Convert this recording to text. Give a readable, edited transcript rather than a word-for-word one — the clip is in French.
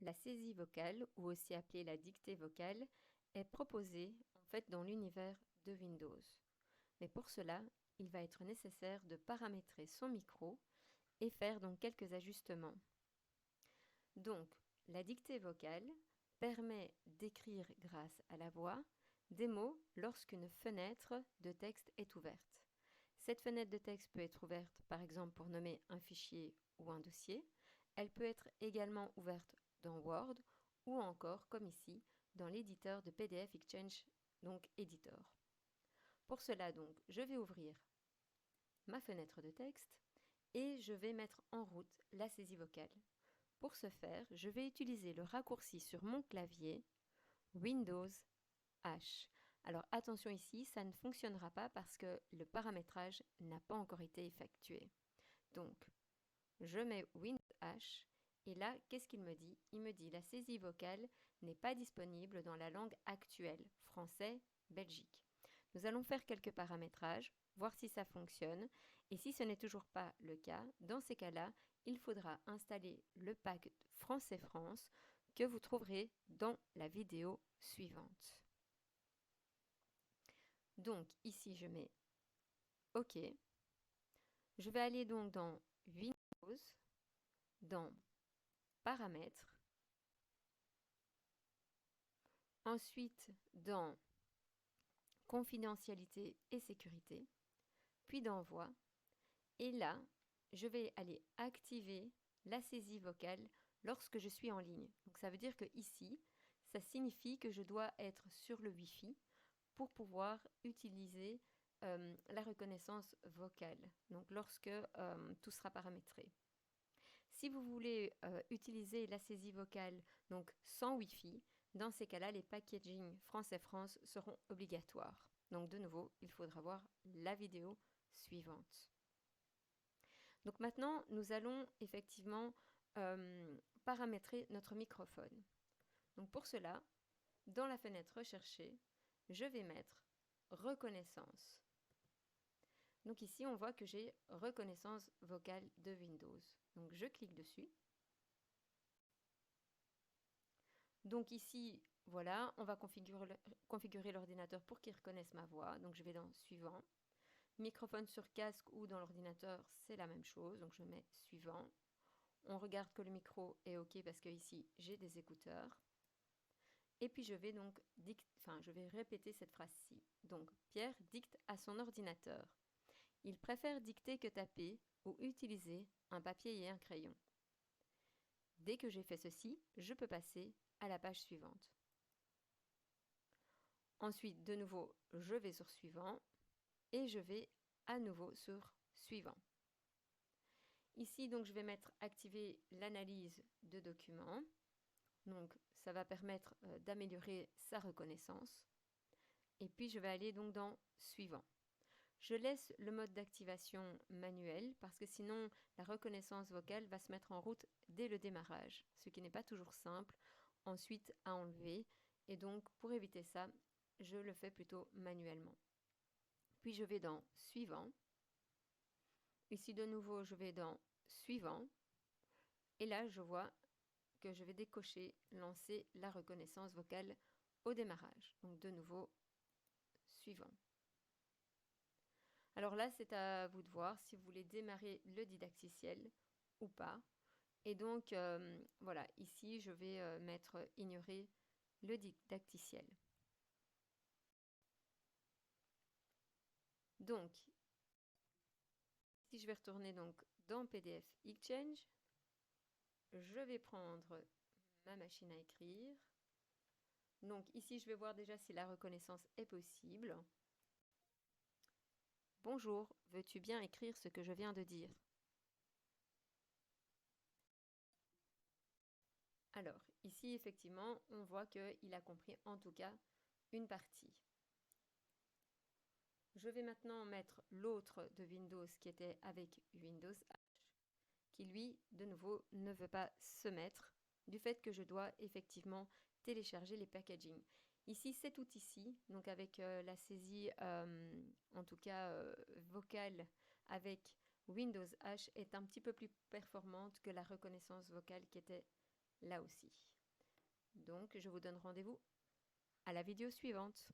La saisie vocale, ou aussi appelée la dictée vocale, est proposée en fait dans l'univers de Windows. Mais pour cela, il va être nécessaire de paramétrer son micro et faire donc quelques ajustements. Donc, la dictée vocale permet d'écrire grâce à la voix des mots lorsqu'une fenêtre de texte est ouverte. Cette fenêtre de texte peut être ouverte par exemple pour nommer un fichier ou un dossier. Elle peut être également ouverte dans Word ou encore, comme ici, dans l'éditeur de PDF Exchange, donc Editor. Pour cela, donc, je vais ouvrir ma fenêtre de texte et je vais mettre en route la saisie vocale. Pour ce faire, je vais utiliser le raccourci sur mon clavier Windows H. Alors attention ici, ça ne fonctionnera pas parce que le paramétrage n'a pas encore été effectué. Donc, je mets Windows H et là, qu'est-ce qu'il me dit? Il me dit la saisie vocale n'est pas disponible dans la langue actuelle, français, Belgique. Nous allons faire quelques paramétrages, voir si ça fonctionne. Et si ce n'est toujours pas le cas, dans ces cas-là, il faudra installer le pack Français France que vous trouverez dans la vidéo suivante. Donc ici, je mets OK. Je vais aller donc dans Windows, dans Paramètres, ensuite dans Confidentialité et sécurité, puis dans Voix. Et là, je vais aller activer la saisie vocale lorsque je suis en ligne. Donc ça veut dire que ici, ça signifie que je dois être sur le Wi-Fi pour pouvoir utiliser la reconnaissance vocale, donc lorsque tout sera paramétré. Si vous voulez utiliser la saisie vocale donc sans Wi-Fi, dans ces cas-là, les packaging France seront obligatoires. Donc de nouveau, il faudra voir la vidéo suivante. Donc maintenant, nous allons effectivement paramétrer notre microphone. Donc pour cela, dans la fenêtre rechercher, je vais mettre reconnaissance. Donc ici, on voit que j'ai reconnaissance vocale de Windows. Donc je clique dessus. Donc ici, voilà, on va configurer l'ordinateur pour qu'il reconnaisse ma voix. Donc je vais dans suivant. Microphone sur casque ou dans l'ordinateur, c'est la même chose. Donc je mets suivant. On regarde que le micro est OK parce que ici, j'ai des écouteurs. Et puis je vais donc je vais répéter cette phrase-ci. Donc Pierre dicte à son ordinateur. Il préfère dicter que taper ou utiliser un papier et un crayon. Dès que j'ai fait ceci, je peux passer à la page suivante. Ensuite, de nouveau, je vais sur suivant et je vais à nouveau sur suivant. Ici, donc, je vais mettre activer l'analyse de documents. Donc, ça va permettre d'améliorer sa reconnaissance. Et puis, je vais aller donc dans suivant. Je laisse le mode d'activation manuel parce que sinon, la reconnaissance vocale va se mettre en route dès le démarrage, ce qui n'est pas toujours simple ensuite à enlever. Et donc, pour éviter ça, je le fais plutôt manuellement. Puis je vais dans suivant. Ici de nouveau, je vais dans suivant. Et là, je vois que je vais décocher lancer la reconnaissance vocale au démarrage. Donc de nouveau, suivant. Alors là, c'est à vous de voir si vous voulez démarrer le didacticiel ou pas. Et donc, voilà, ici, je vais mettre ignorer le didacticiel. Donc, si je vais retourner donc dans PDF Exchange, je vais prendre ma machine à écrire. Donc ici, je vais voir déjà si la reconnaissance est possible. Bonjour, veux-tu bien écrire ce que je viens de dire? Alors, ici, effectivement, on voit qu'il a compris en tout cas une partie. Je vais maintenant mettre l'autre de Windows qui était avec Windows H, qui lui, de nouveau, ne veut pas se mettre du fait que je dois effectivement télécharger les packaging. Ici, cet outil-ci, donc avec la saisie, en tout cas vocale avec Windows H, est un petit peu plus performante que la reconnaissance vocale qui était là aussi. Donc je vous donne rendez-vous à la vidéo suivante.